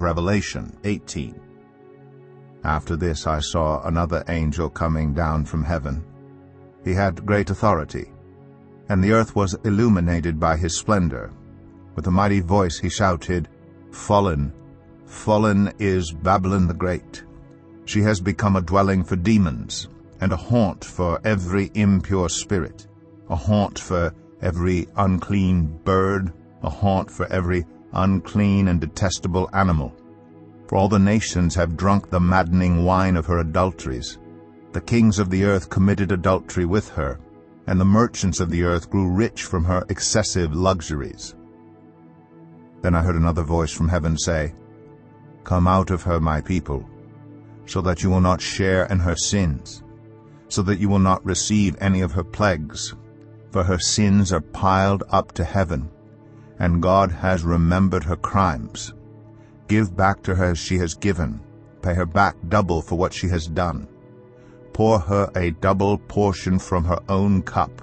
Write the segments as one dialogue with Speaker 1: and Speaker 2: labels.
Speaker 1: Revelation 18. After this I saw another angel coming down from heaven. He had great authority, and the earth was illuminated by his splendor. With a mighty voice he shouted, "Fallen, fallen is Babylon the Great. She has become a dwelling for demons, and a haunt for every impure spirit, a haunt for every unclean bird, a haunt for every unclean and detestable animal. For all the nations have drunk the maddening wine of her adulteries. The kings of the earth committed adultery with her, and the merchants of the earth grew rich from her excessive luxuries." Then I heard another voice from heaven say, "Come out of her, my people, so that you will not share in her sins, so that you will not receive any of her plagues. For her sins are piled up to heaven, and God has remembered her crimes. Give back to her as she has given, pay her back double for what she has done. Pour her a double portion from her own cup.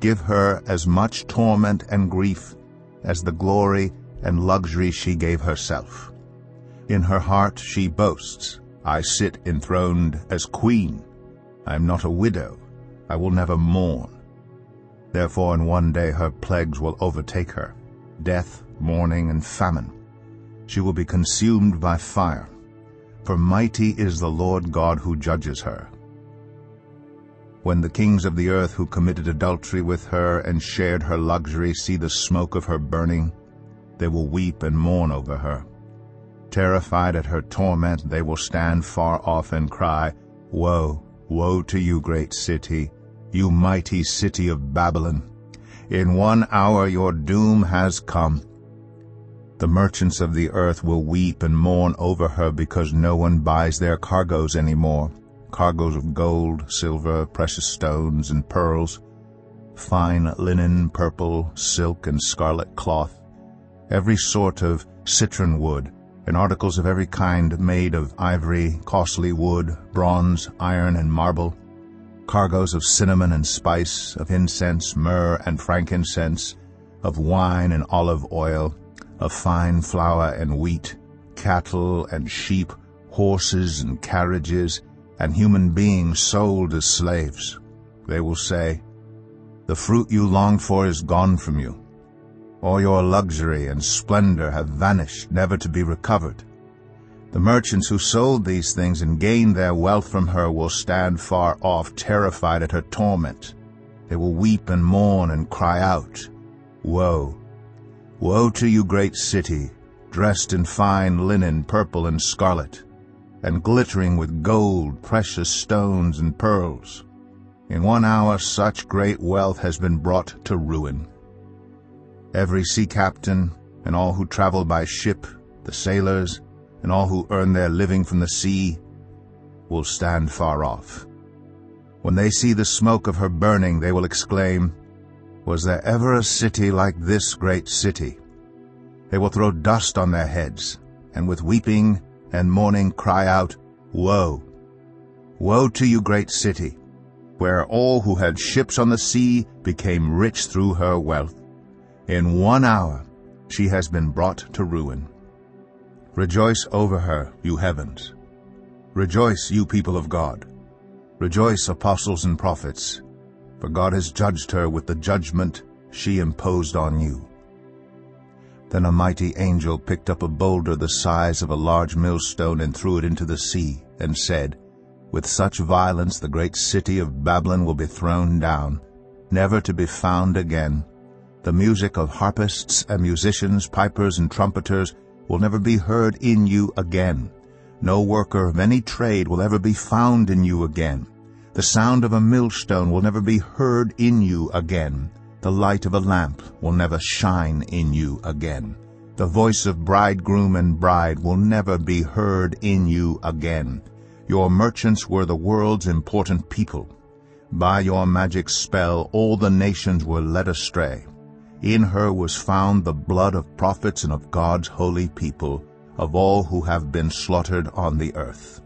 Speaker 1: Give her as much torment and grief as the glory and luxury she gave herself. In her heart she boasts, 'I sit enthroned as queen. I am not a widow. I will never mourn.' Therefore in one day her plagues will overtake her, death, mourning, and famine. She will be consumed by fire, for mighty is the Lord God who judges her. When the kings of the earth who committed adultery with her and shared her luxury see the smoke of her burning, they will weep and mourn over her. Terrified at her torment, they will stand far off and cry, 'Woe, woe to you, great city, you mighty city of Babylon! In 1 hour your doom has come.' The merchants of the earth will weep and mourn over her because no one buys their cargoes anymore, cargoes of gold, silver, precious stones, and pearls, fine linen, purple, silk, and scarlet cloth, every sort of citron wood, and articles of every kind made of ivory, costly wood, bronze, iron, and marble, cargoes of cinnamon and spice, of incense, myrrh, and frankincense, of wine and olive oil, of fine flour and wheat, cattle and sheep, horses and carriages, and human beings sold as slaves. They will say, 'The fruit you longed for is gone from you. All your luxury and splendor have vanished, never to be recovered.' The merchants who sold these things and gained their wealth from her will stand far off, terrified at her torment. They will weep and mourn and cry out, 'Woe! Woe to you, great city, dressed in fine linen, purple and scarlet, and glittering with gold, precious stones, and pearls. In 1 hour such great wealth has been brought to ruin.' Every sea captain, and all who travel by ship, the sailors, and all who earn their living from the sea, will stand far off. When they see the smoke of her burning, they will exclaim, 'Was there ever a city like this great city?' They will throw dust on their heads, and with weeping and mourning cry out, 'Woe! Woe to you, great city, where all who had ships on the sea became rich through her wealth. In 1 hour she has been brought to ruin. Rejoice over her, you heavens. Rejoice, you people of God. Rejoice, apostles and prophets, for God has judged her with the judgment she imposed on you." Then a mighty angel picked up a boulder the size of a large millstone and threw it into the sea, and said, "With such violence the great city of Babylon will be thrown down, never to be found again. The music of harpists and musicians, pipers and trumpeters will never be heard in you again. No worker of any trade will ever be found in you again. The sound of a millstone will never be heard in you again. The light of a lamp will never shine in you again. The voice of bridegroom and bride will never be heard in you again. Your merchants were the world's important people. By your magic spell all the nations were led astray. In her was found the blood of prophets and of God's holy people, of all who have been slaughtered on the earth."